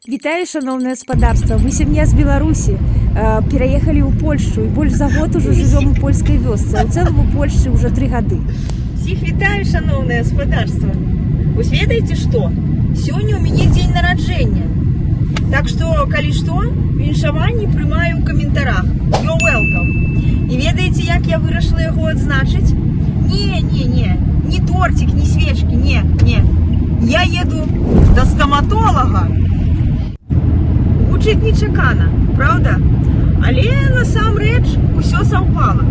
Вітаю, шановне господарство. Мы сёння з Беларусі пераехалі ў Польшчу і больш за год ужо жывём у польскай вёсцы, а ў цэлым у Польшчы ўжо 3 гады. Всіх вітаю, шановне господарство. Вы ведаеце што? Сёння у мяне дзень нараджэння. Так што, калі што, віншаванні прымаю ў каментарах. You're welcome. І ведаеце, як я вырашыла яго адзначыць? Не тортик, не свечкі, не. Я еду да стоматолога. Гучыць нечакана, правда? Але насамрэч усё саўпала.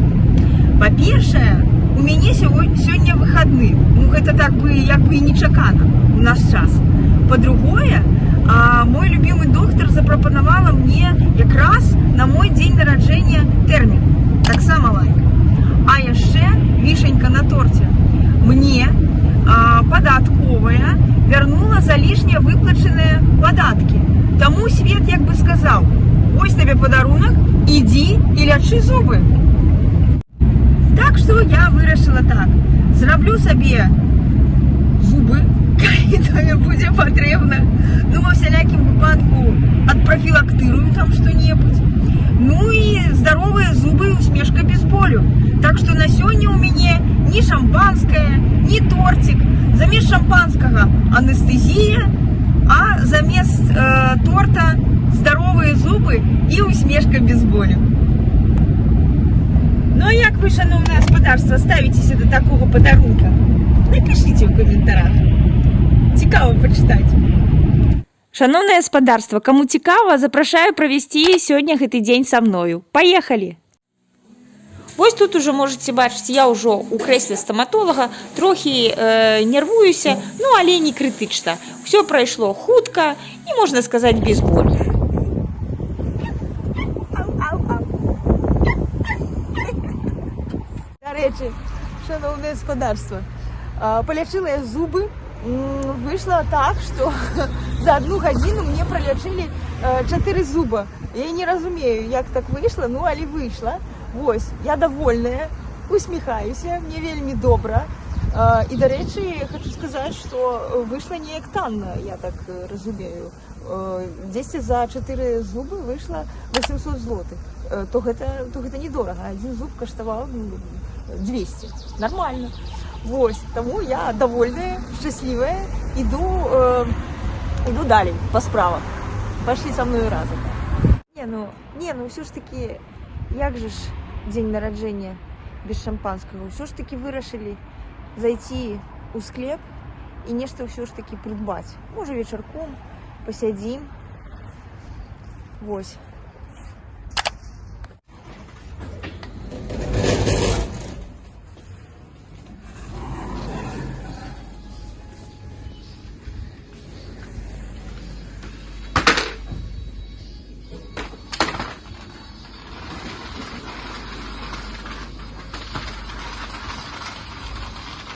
Па-першае, у мяне сёння выхадны. Гэта так бы як бы і нечакана у наш час. Па-другое, мой любимый доктор запрапанавала мне якраз на мой дзень нараджэння тэрмін. Таксама лайк. А яшчэ вішенька на торце. Мне падатковая вярнула за лішне выплачаныя падаткі. Таму свет як бы сказаў: вось табе падарунак, ідзі і лячы зубы. Так што я вырашыла так: зраблю сабе зубы, калі тое будзе патрэбна. Ну, ва всялякім выпадку адпрафілактырую там што-небудзь. Ну і здаровыя зубы, усмешка без болю. Так што на сёння ў мяне ні шампанскае, ні тортик. Замест шампанскага анестэзія, а замест торта здаровыя зубы і усмешка без болю. Ну а як вы, шановне господарство, ставіцеся до такого падарунка? Напишите ў каментарах. Цікаво пачытаць. Шановне господарство, каму цікава, запрашаю правесці сёння гэты дзень са мною. Паехалі! Вось тут уже можете бачыць, я ўжо ў крэсле стоматолага, трохі нервуюся, ну але не крытычна. Усё прайшло хутка і, можна сказаць, без болю. До речі, шановне господарство, полечила я зубы. Вышло так, что за 1 гадзіну мне пролечили 4 зуба. Я не разумею, як так выйшла, ну але выйшла. Вось, я довольная, усміхаюся, мне вельмі добра. І, до речі, хочу сказаць, што выйшла неяк танна, я так разумею. Дзесьці за 4 зубы выйшла 800 злотых. То гэта недорага. Один зуб каштаваў 200. Нормально. Вось, таму я довольная, шчаслівая, іду далей па справах. Пашлі са мною разам. Не, ну ўсё ж таки, як же ж дзень нараджэння без шампанскага? Ўсё ж таки вырашылі зайти ў склеп і нешта ўсё ж таки прыдбаць. Можа, вечарком пасядзім. Вось.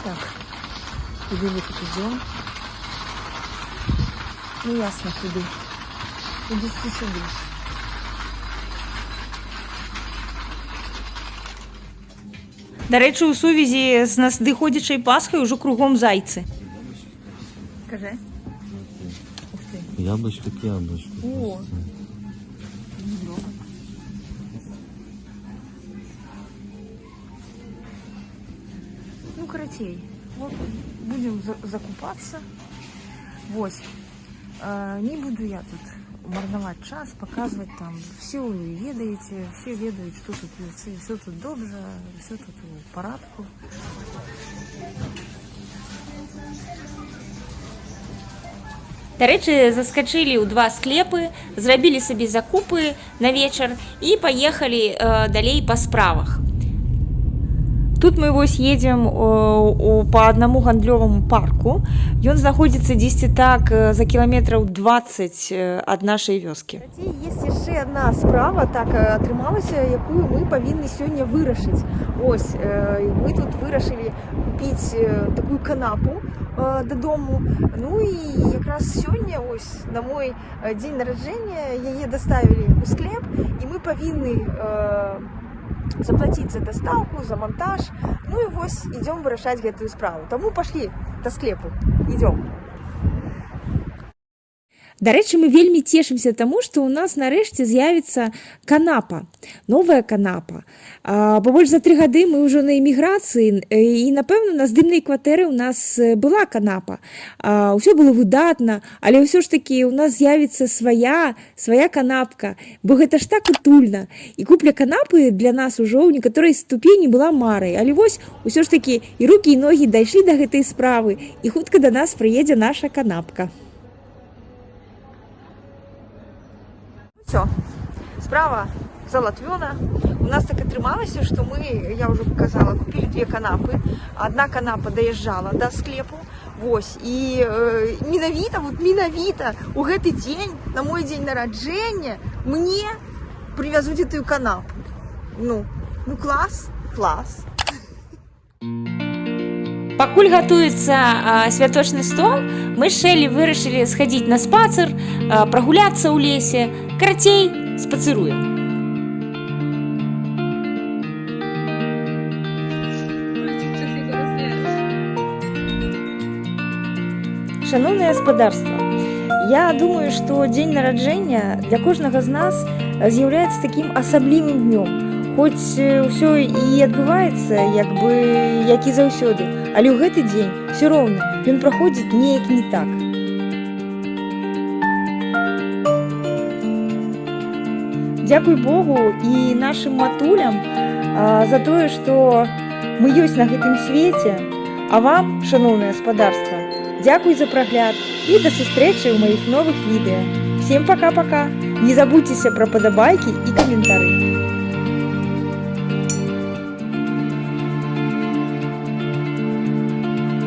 Так, куди ми тут йдемо? Ну ясно, куди. Кудись сюди. До речі, у сувязі з надыходзячай Пасхай ужо кругом зайцы. Скажи. Ух ты. Яблочко к яблочку. О. Ну, карацей, вот будем закупаться. Вось. Не буду я тут марнаваць час, показывать там. Все вы ведаете, все ведают, что тут есть, все тут добре, все тут в порядку. До речі, заскочили у 2 склепы, зрабілі сабе закупы на вечар і паехалі далей па справах. Тут мы вось едем по одному гандлёвому парку. Ён знаходзіцца дзесьці так за кіламетраў 20 ад нашай вёскі. Есть яшчэ одна справа, так атрымалася, якую мы павінны сёння вырашыць. Ось, мы тут вырашылі купіць такую канапу дадому. Ну і якраз сёння, ось, на мой дзень нараджэння яе даставілі ў склеп, і мы павінны заплатить за доставку, за монтаж. Ну и вот идем вырашать гэтую справу. Тому пошли до склепу. Идем. Дарэчы, мы вельмі цешымся таму, што ў нас нарэшце з'явіцца канапа, новая канапа. Бо больш за 3 гады мы ўжо на эміграцыі, і, напэўна, на здымнай кватэры ў нас была канапа. Усё было выдатна, але ўсё ж такі ў нас з'явіцца свая канапка, бо гэта ж так утульна. І купля канапы для нас ужо ў некаторай ступені была марай. Але вось, усё ж такі і рукі, і ногі дайшлі да гэтай справы, і хутка да нас прыедзе наша канапка. Все, справа залатвёна. У нас так атрымалася, што мы, я ўжо показала, купілі 2 канапы. Адна канапа даязджала да склепу. Вось, і менавіта у гэты дзень, на мой дзень нараджэння, мне прывязуць гэтую канапу. Ну клас. Пакуль гатуецца святочны стол, мы з Шэлі вырашылі схадзіць на спацыр, прагуляцца ў лесе, карацей, спацыруем. Шановнае гаспадарства, я думаю, што дзень нараджэння для кожнага з нас з'яўляецца такім асаблівым днём. Хоць ўсё і адбываецца, як і заўсёды, але ў гэты дзень ўсё роўна ён праходзіць неяк не так. Дзякуй Богу і нашым матулям за тое, што мы ёсць на гэтым свеце, а вам, шановнае гаспадарства, дзякуй за прагляд і да сустрэчы ў маіх новых відэа. Всем пока-пока! Не забудзьцеся пра падабайкі і каментары.